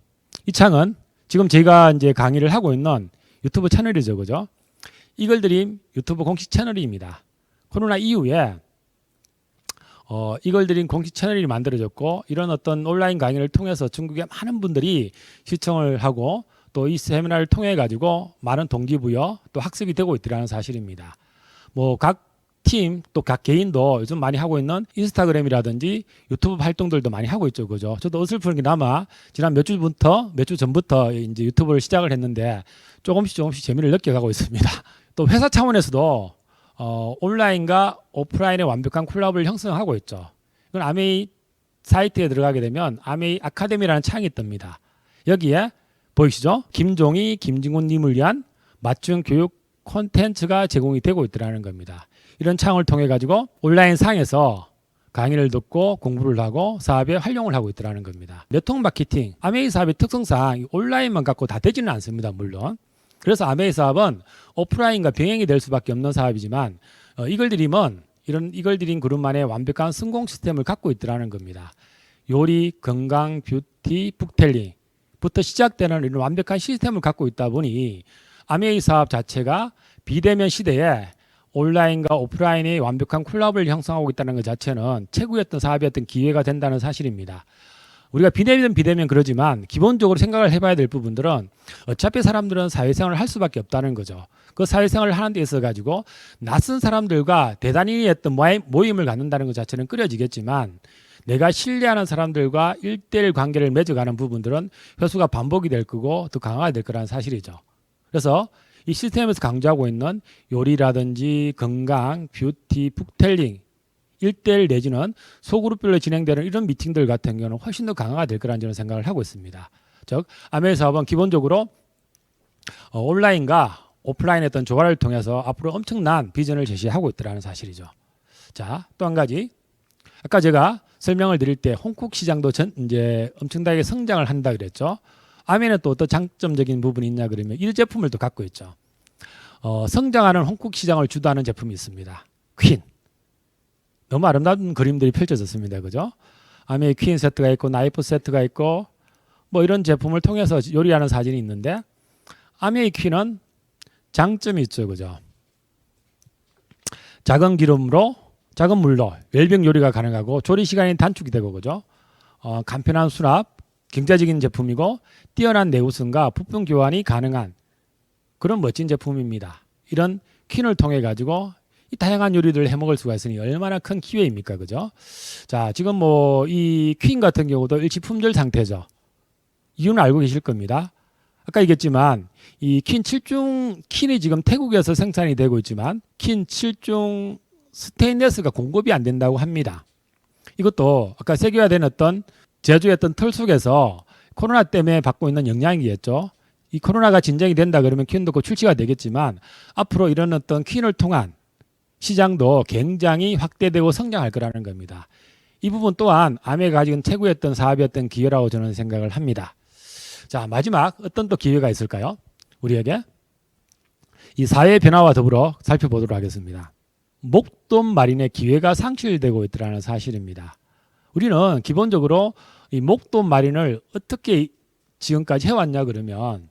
이 창은 지금 제가 이제 강의를 하고 있는 유튜브 채널이죠, 그죠? 이글드림 유튜브 공식 채널입니다. 코로나 이후에 이글드림 공식 채널이 만들어졌고 이런 어떤 온라인 강의를 통해서 중국의 많은 분들이 시청을 하고 또 이 세미나를 통해 가지고 많은 동기부여 또 학습이 되고 있더라는 사실입니다. 뭐 각 팀 또 각 개인도 요즘 많이 하고 있는 인스타그램이라든지 유튜브 활동들도 많이 하고 있죠, 그죠? 저도 어설픈 게 남아 지난 몇 주 전부터 이제 유튜브를 시작을 했는데 조금씩 재미를 느껴가고 있습니다. 또 회사 차원에서도 온라인과 오프라인의 완벽한 콜라보를 형성하고 있죠. 이건 아메이 사이트에 들어가게 되면 아메이 아카데미라는 창이 뜹니다. 여기에 보이시죠? 김종희, 김진곤님을 위한 맞춤 교육 콘텐츠가 제공이 되고 있더라는 겁니다. 이런 창을 통해 가지고 온라인 상에서 강의를 듣고 공부를 하고 사업에 활용을 하고 있더라는 겁니다. 네트워크 마케팅, 아메이 사업의 특성상 온라인만 갖고 다 되지는 않습니다. 물론. 그래서 아메이 사업은 오프라인과 병행이 될 수밖에 없는 사업이지만 이글드림은 이런 이글드림 그룹만의 완벽한 성공 시스템을 갖고 있더라는 겁니다. 요리, 건강, 뷰티, 북텔링부터 시작되는 이런 완벽한 시스템을 갖고 있다 보니 아메이 사업 자체가 비대면 시대에 온라인과 오프라인의 완벽한 콜라보를 형성하고 있다는 것 자체는 최고였던 사업이었던 기회가 된다는 사실입니다. 우리가 비대면 그러지만 기본적으로 생각을 해봐야 될 부분들은 어차피 사람들은 사회생활을 할 수밖에 없다는 거죠. 그 사회생활을 하는 데 있어 가지고 낯선 사람들과 대단히 어떤 모임을 갖는다는 것 자체는 꺼려지겠지만 내가 신뢰하는 사람들과 1대1 관계를 맺어가는 부분들은 회수가 반복이 될 거고 더 강화가 될 거라는 사실이죠. 그래서 이 시스템에서 강조하고 있는 요리라든지 건강, 뷰티, 북텔링 1대1 내지는 소그룹별로 진행되는 이런 미팅들 같은 경우는 훨씬 더 강화가 될 거라는 저는 생각을 하고 있습니다. 즉 아메이 사업은 기본적으로 온라인과 오프라인의 어떤 조화를 통해서 앞으로 엄청난 비전을 제시하고 있다는 사실이죠. 자, 또 한 가지. 아까 제가 설명을 드릴 때 홍콩 시장도 이제 엄청나게 성장을 한다 그랬죠. 아메이는 또 어떤 장점적인 부분이 있냐 그러면 이 제품을 또 갖고 있죠. 성장하는 홍콩 시장을 주도하는 제품이 있습니다. 퀸. 너무 아름다운 그림들이 펼쳐졌습니다. 그죠? 아메이 퀸 세트가 있고 나이프 세트가 있고 뭐 이런 제품을 통해서 요리하는 사진이 있는데 아메이 퀸은 장점이 있죠. 그죠? 작은 기름으로 작은 물로 웰빙 요리가 가능하고 조리 시간이 단축이 되고 그죠? 간편한 수납, 경제적인 제품이고 뛰어난 내구성과 부품 교환이 가능한 그런 멋진 제품입니다. 이런 퀸을 통해 가지고 이 다양한 요리들을 해먹을 수가 있으니 얼마나 큰 기회입니까, 그죠? 자, 지금 뭐 이 퀸 같은 경우도 일시 품절 상태죠. 이유는 알고 계실 겁니다. 아까 얘기했지만 이 퀸 7중 퀸이 지금 태국에서 생산이 되고 있지만 퀸 7중 스테인레스가 공급이 안 된다고 합니다. 이것도 아까 세계화된 어떤 제조의 어떤 틀 속에서 코로나 때문에 받고 있는 영향이겠죠. 이 코로나가 진정이 된다 그러면 퀸도 곧 출시가 되겠지만 앞으로 이런 어떤 퀸을 통한 시장도 굉장히 확대되고 성장할 거라는 겁니다. 이 부분 또한 아메이가 가지고 최고였던 사업이었던 기회라고 저는 생각을 합니다. 자, 마지막 어떤 또 기회가 있을까요? 우리에게 이 사회 변화와 더불어 살펴보도록 하겠습니다. 목돈 마련의 기회가 상실되고 있다는 사실입니다. 우리는 기본적으로 이 목돈 마련을 어떻게 지금까지 해왔냐 그러면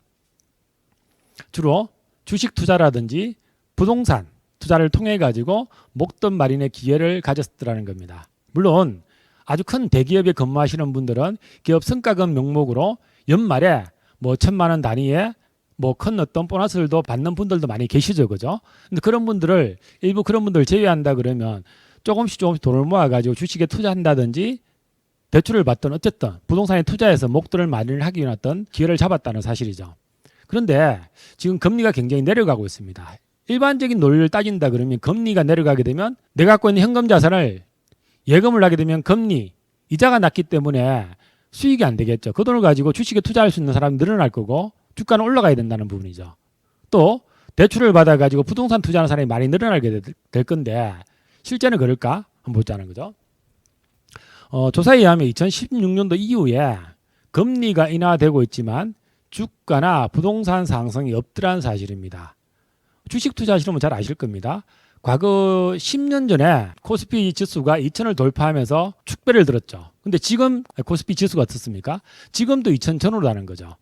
주로 주식 투자라든지 부동산 투자를 통해 가지고 목돈 마련의 기회를 가졌더라는 겁니다. 물론 아주 큰 대기업에 근무하시는 분들은 기업 성과금 명목으로 연말에 뭐 1,000만 원 단위의 뭐 큰 어떤 보너스들도 받는 분들도 많이 계시죠, 그죠? 근데 그런 분들을 일부 그런 분들 제외한다 그러면 조금씩 돈을 모아가지고 주식에 투자한다든지 대출을 받든 어쨌든 부동산에 투자해서 목돈을 마련을 하기 위한 어떤 기회를 잡았다는 사실이죠. 그런데 지금 금리가 굉장히 내려가고 있습니다. 일반적인 논리를 따진다 그러면 금리가 내려가게 되면 내가 갖고 있는 현금 자산을 예금을 하게 되면 금리, 이자가 낮기 때문에 수익이 안 되겠죠. 그 돈을 가지고 주식에 투자할 수 있는 사람이 늘어날 거고 주가는 올라가야 된다는 부분이죠. 또 대출을 받아가지고 부동산 투자하는 사람이 많이 늘어나게 될 건데 실제는 그럴까? 한번 보자는 거죠. 조사에 의하면 2016년도 이후에 금리가 인하되고 있지만 주가나 부동산 상승이 없더라는 사실입니다. 주식 투자하시는 분 잘 아실 겁니다. 과거 10년 전에 코스피 지수가 2,000을 돌파하면서 축배를 들었죠. 근데 지금 코스피 지수가 어떻습니까? 지금도 2,000 전후로 가는 거죠.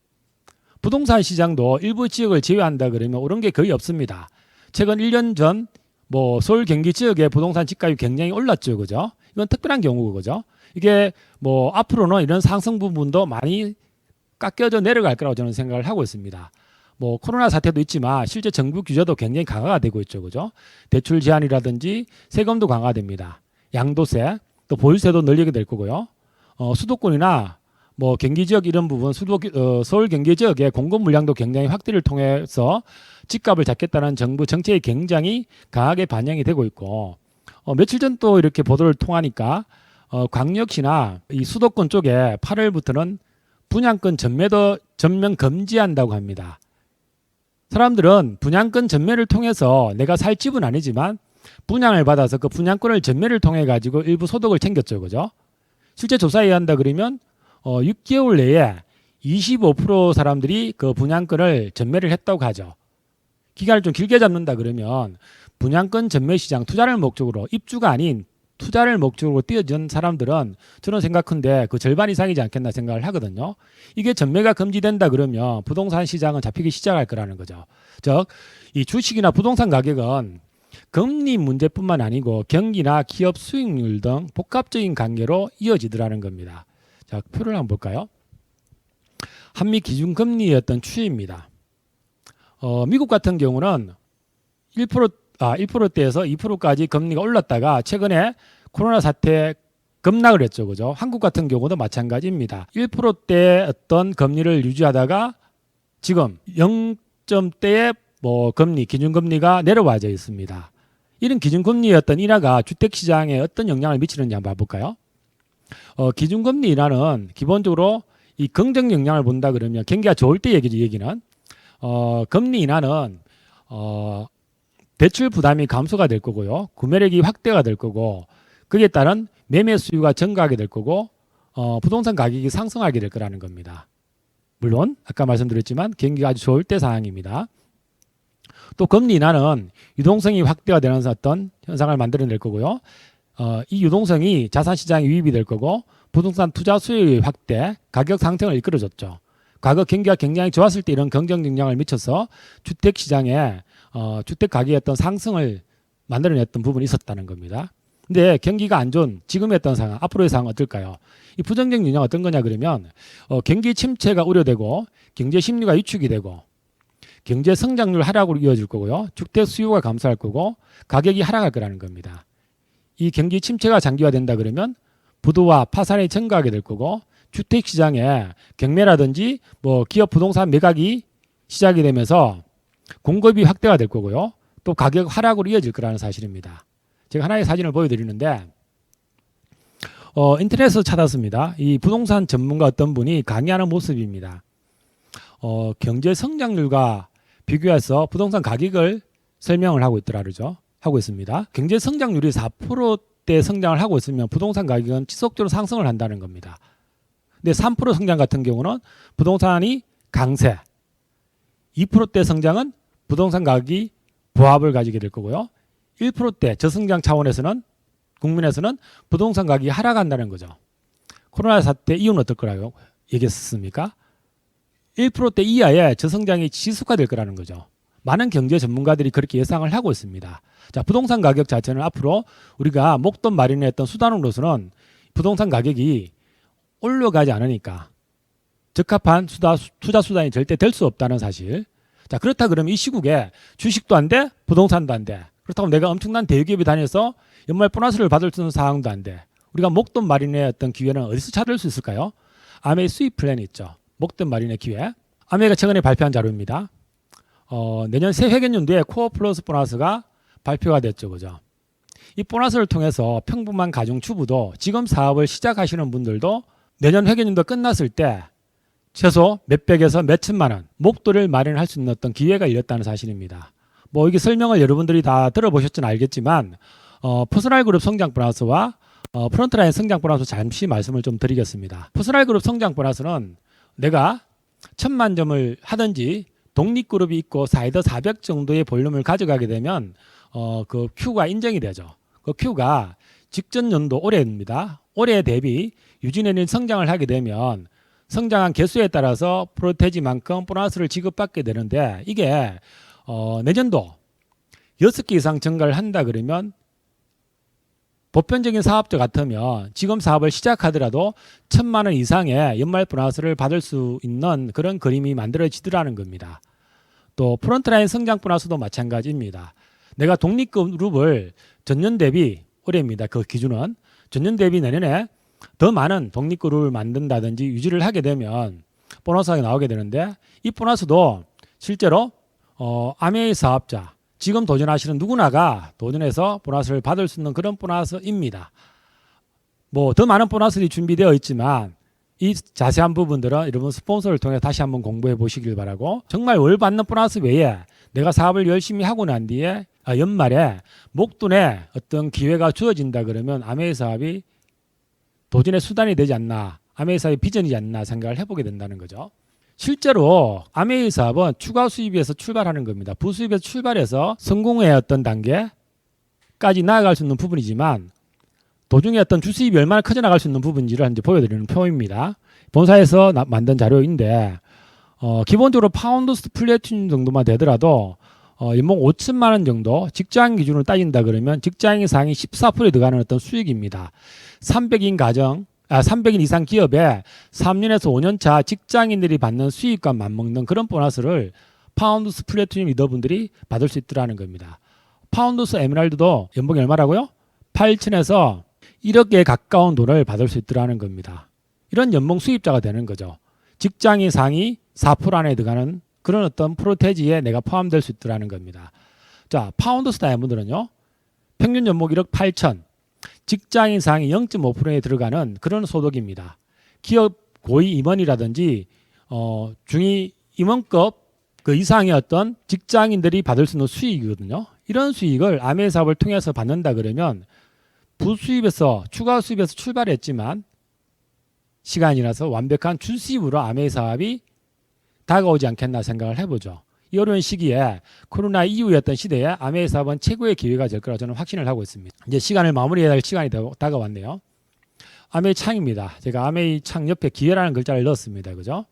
부동산 시장도 일부 지역을 제외한다 그러면 오른 게 거의 없습니다. 최근 1년 전 뭐 서울 경기 지역의 부동산 집값이 굉장히 올랐죠. 그죠? 이건 특별한 경우고 그죠? 이게 뭐 앞으로는 이런 상승 부분도 많이 깎여져 내려갈 거라고 저는 생각을 하고 있습니다. 뭐 코로나 사태도 있지만 실제 정부 규제도 굉장히 강화가 되고 있죠. 그죠? 대출 제한이라든지 세금도 강화됩니다. 양도세, 또 보유세도 늘리게 될 거고요. 수도권이나 뭐 경기 지역 이런 부분 서울 경기 지역의 공급 물량도 굉장히 확대를 통해서 집값을 잡겠다는 정부 정책이 굉장히 강하게 반영이 되고 있고 며칠 전 또 이렇게 보도를 통하니까 광역시나 이 수도권 쪽에 8월부터는 분양권 전매도 전면 금지한다고 합니다. 사람들은 분양권 전매를 통해서 내가 살 집은 아니지만 분양을 받아서 그 분양권을 전매를 통해 가지고 일부 소득을 챙겼죠. 그죠? 실제 조사에 의한다 그러면 6개월 내에 25% 사람들이 그 분양권을 전매를 했다고 하죠. 기간을 좀 길게 잡는다 그러면 분양권 전매 시장 투자를 목적으로 입주가 아닌 투자를 목적으로 뛰어든 사람들은 저는 생각한데 그 절반 이상이지 않겠나 생각을 하거든요. 이게 전매가 금지된다 그러면 부동산 시장은 잡히기 시작할 거라는 거죠. 즉, 이 주식이나 부동산 가격은 금리 문제뿐만 아니고 경기나 기업 수익률 등 복합적인 관계로 이어지더라는 겁니다. 자, 표를 한번 볼까요? 한미 기준금리의 어떤 추이입니다. 미국 같은 경우는 1%대에서 2%까지 금리가 올랐다가 최근에 코로나 사태 급락을 했죠. 그죠? 한국 같은 경우도 마찬가지입니다. 1%대 어떤 금리를 유지하다가 지금 0점대의 금리, 기준금리가 내려와져 있습니다. 이런 기준금리의 어떤 인하가 주택시장에 어떤 영향을 미치는지 한번 봐볼까요? 기준금리 인하는 기본적으로 이 긍정 영향을 본다 그러면 경기가 좋을 때 얘기는 금리 인하는 대출 부담이 감소가 될 거고요. 구매력이 확대가 될 거고 거기에 따른 매매 수요가 증가하게 될 거고 부동산 가격이 상승하게 될 거라는 겁니다. 물론 아까 말씀드렸지만 경기가 아주 좋을 때 상황입니다. 또 금리 인하는 유동성이 확대가 되는 어떤 현상을 만들어낼 거고요. 이 유동성이 자산시장에 유입이 될 거고 부동산 투자 수요의 확대, 가격 상승을 이끌어줬죠. 과거 경기가 굉장히 좋았을 때 이런 긍정 영향을 미쳐서 주택시장에 주택 가격의 어떤 상승을 만들어냈던 부분이 있었다는 겁니다. 근데 경기가 안 좋은 지금의 어떤 상황, 앞으로의 상황은 어떨까요? 이 부정적 영향은 어떤 거냐 그러면 경기 침체가 우려되고 경제 심리가 위축이 되고 경제 성장률 하락으로 이어질 거고요. 주택 수요가 감소할 거고 가격이 하락할 거라는 겁니다. 이 경기 침체가 장기화된다 그러면 부도와 파산이 증가하게 될 거고 주택시장에 경매라든지 기업 부동산 매각이 시작이 되면서 공급이 확대가 될 거고요. 또 가격 하락으로 이어질 거라는 사실입니다. 제가 하나의 사진을 보여드리는데 인터넷에서 찾았습니다. 이 부동산 전문가 어떤 분이 강의하는 모습입니다. 경제 성장률과 비교해서 부동산 가격을 설명을 하고 있습니다. 경제 성장률이 4%대 성장을 하고 있으면 부동산 가격은 지속적으로 상승을 한다는 겁니다. 근데 3% 성장 같은 경우는 부동산이 강세, 2%대 성장은 부동산 가격이 보합을 가지게 될 거고요. 1%대 저성장 차원에서는 국민에서는 부동산 가격이 하락한다는 거죠. 코로나 사태 이후는 어떨 거라고 얘기했습니까? 1%대 이하의 저성장이 지속화될 거라는 거죠. 많은 경제 전문가들이 그렇게 예상을 하고 있습니다. 자, 부동산 가격 자체는 앞으로 우리가 목돈 마련의 어떤 수단으로서는 부동산 가격이 올라가지 않으니까 적합한 투자 수단이 절대 될 수 없다는 사실. 자, 그렇다 그러면 이 시국에 주식도 안 돼, 부동산도 안 돼. 그렇다고 내가 엄청난 대기업에 다녀서 연말 보너스를 받을 수 있는 상황도 안 돼. 우리가 목돈 마련의 어떤 기회는 어디서 찾을 수 있을까요? 아메이 수입 플랜이 있죠. 목돈 마련의 기회. 아메이가 최근에 발표한 자료입니다. 내년 새 회계연도에 코어 플러스 보너스가 발표가 됐죠. 그죠? 이 보너스를 통해서 평범한 가정 주부도 지금 사업을 시작하시는 분들도 내년 회계연도 끝났을 때 최소 몇백에서 몇천만 원 목돈을 마련할 수 있는 어떤 기회가 열렸다는 사실입니다. 이게 설명을 여러분들이 다 들어보셨지는 알겠지만 퍼스널 그룹 성장 보너스와 프론트라인 성장 보너스 잠시 말씀을 좀 드리겠습니다. 퍼스널 그룹 성장 보너스는 내가 1000만 점을 하든지 독립그룹이 있고 사이더 400 정도의 볼륨을 가져가게 되면 그 Q가 인정이 되죠. 그 Q가 직전 연도 올해입니다. 올해 대비 유지내는 성장을 하게 되면 성장한 개수에 따라서 프로테지만큼 보너스를 지급받게 되는데 이게 내년도 6개 이상 증가를 한다 그러면 보편적인 사업자 같으면 지금 사업을 시작하더라도 1000만 원 이상의 연말 보너스를 받을 수 있는 그런 그림이 만들어지더라는 겁니다. 또 프론트라인 성장 보너스도 마찬가지입니다. 내가 독립그룹을 전년 대비 올해입니다. 그 기준은 전년 대비 내년에 더 많은 독립그룹을 만든다든지 유지를 하게 되면 보너스가 나오게 되는데 이 보너스도 실제로 아메이 사업자 지금 도전하시는 누구나가 도전해서 보너스를 받을 수 있는 그런 보너스입니다. 더 많은 보너스들이 준비되어 있지만 이 자세한 부분들은 여러분 스폰서를 통해 다시 한번 공부해 보시길 바라고 정말 월 받는 보너스 외에 내가 사업을 열심히 하고 난 뒤에 연말에 목돈에 어떤 기회가 주어진다 그러면 아메이 사업이 도전의 수단이 되지 않나 아메이 사업의 비전이지 않나 생각을 해보게 된다는 거죠. 실제로 아메이 사업은 추가 수입에서 출발하는 겁니다. 부수입에서 출발해서 성공의 어떤 단계까지 나아갈 수 있는 부분이지만 도중에 어떤 주수입이 얼마나 커져 나갈 수 있는 부분인지를 이제 보여드리는 표입니다. 본사에서 만든 자료인데 기본적으로 파운드스 플래티늄 정도만 되더라도 연봉 5천만 원 정도 직장 기준으로 따진다 그러면 직장인 상위 14%에 들어가는 어떤 수익입니다. 300인 이상 기업에 3년에서 5년 차 직장인들이 받는 수익과 맞먹는 그런 보너스를 파운드스 플래티늄 리더분들이 받을 수 있더라는 겁니다. 파운드스 에메랄드도 연봉이 얼마라고요? 8천에서 1억에 가까운 돈을 받을 수 있더라는 겁니다. 이런 연봉 수입자가 되는 거죠. 직장인 상위 4% 안에 들어가는 그런 어떤 프로테지에 내가 포함될 수 있더라는 겁니다. 자, 파운드스 다이아몬드는요. 평균 연봉 1억 8천, 직장인 상위 0.5%에 들어가는 그런 소득입니다. 기업 고위 임원이라든지 중위 임원급 그 이상의 어떤 직장인들이 받을 수 있는 수익이거든요. 이런 수익을 아메이 사업을 통해서 받는다 그러면 부수입에서 추가 수입에서 출발했지만 시간이 지나서 완벽한 주수입으로 아메이 사업이 다가오지 않겠나 생각을 해보죠. 이 어려운 시기에 코로나 이후의 어떤 시대에 아메이 사업은 최고의 기회가 될 거라 저는 확신을 하고 있습니다. 이제 시간을 마무리해야 할 시간이 다가왔네요. 아메이 창입니다. 제가 아메이 창 옆에 기회라는 글자를 넣었습니다. 그죠?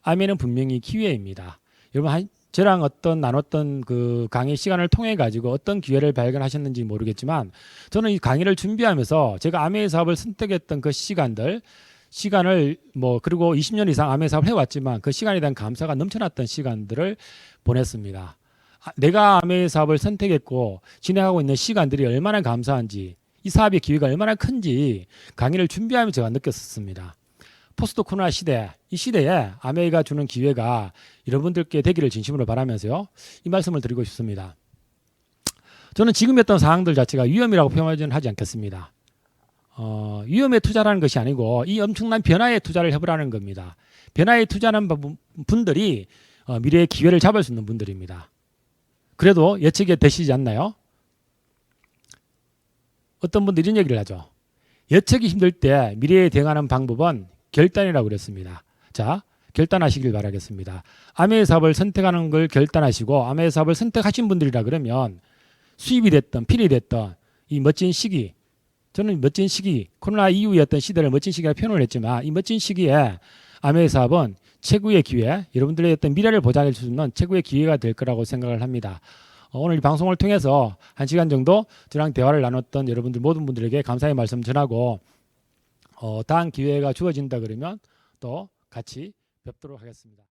아메이는 분명히 기회입니다. 여러분 저랑 나눴던 그 강의 시간을 통해 가지고 어떤 기회를 발견하셨는지 모르겠지만 저는 이 강의를 준비하면서 제가 아메이 사업을 선택했던 그 시간을 그리고 20년 이상 아메이 사업을 해왔지만 그 시간에 대한 감사가 넘쳐났던 시간들을 보냈습니다. 내가 아메이 사업을 선택했고 진행하고 있는 시간들이 얼마나 감사한지 이 사업의 기회가 얼마나 큰지 강의를 준비하면서 제가 느꼈었습니다. 포스트 코로나 시대, 이 시대에 아메이가 주는 기회가 여러분들께 되기를 진심으로 바라면서요. 이 말씀을 드리고 싶습니다. 저는 지금 했던 사항들 자체가 위험이라고 표현하지는 하지 않겠습니다. 위험에 투자라는 것이 아니고 이 엄청난 변화에 투자를 해보라는 겁니다. 변화에 투자하는 분들이 미래의 기회를 잡을 수 있는 분들입니다. 그래도 예측이 되시지 않나요? 어떤 분들이 이런 얘기를 하죠. 예측이 힘들 때 미래에 대응하는 방법은 결단이라고 그랬습니다. 자, 결단하시길 바라겠습니다. 아메이 사업을 선택하는 걸 결단하시고 아메이 사업을 선택하신 분들이라 그러면 수입이 됐던 필이 됐던 이 멋진 시기, 저는 멋진 시기, 코로나 이후의 어떤 시대를 멋진 시기라 표현을 했지만 이 멋진 시기에 아메이 사업은 최고의 기회, 여러분들의 어떤 미래를 보장해 줄 수 있는 최고의 기회가 될 거라고 생각을 합니다. 오늘 이 방송을 통해서 1시간 정도 저랑 대화를 나눴던 여러분들 모든 분들에게 감사의 말씀 전하고 다음 기회가 주어진다 그러면 또 같이 뵙도록 하겠습니다.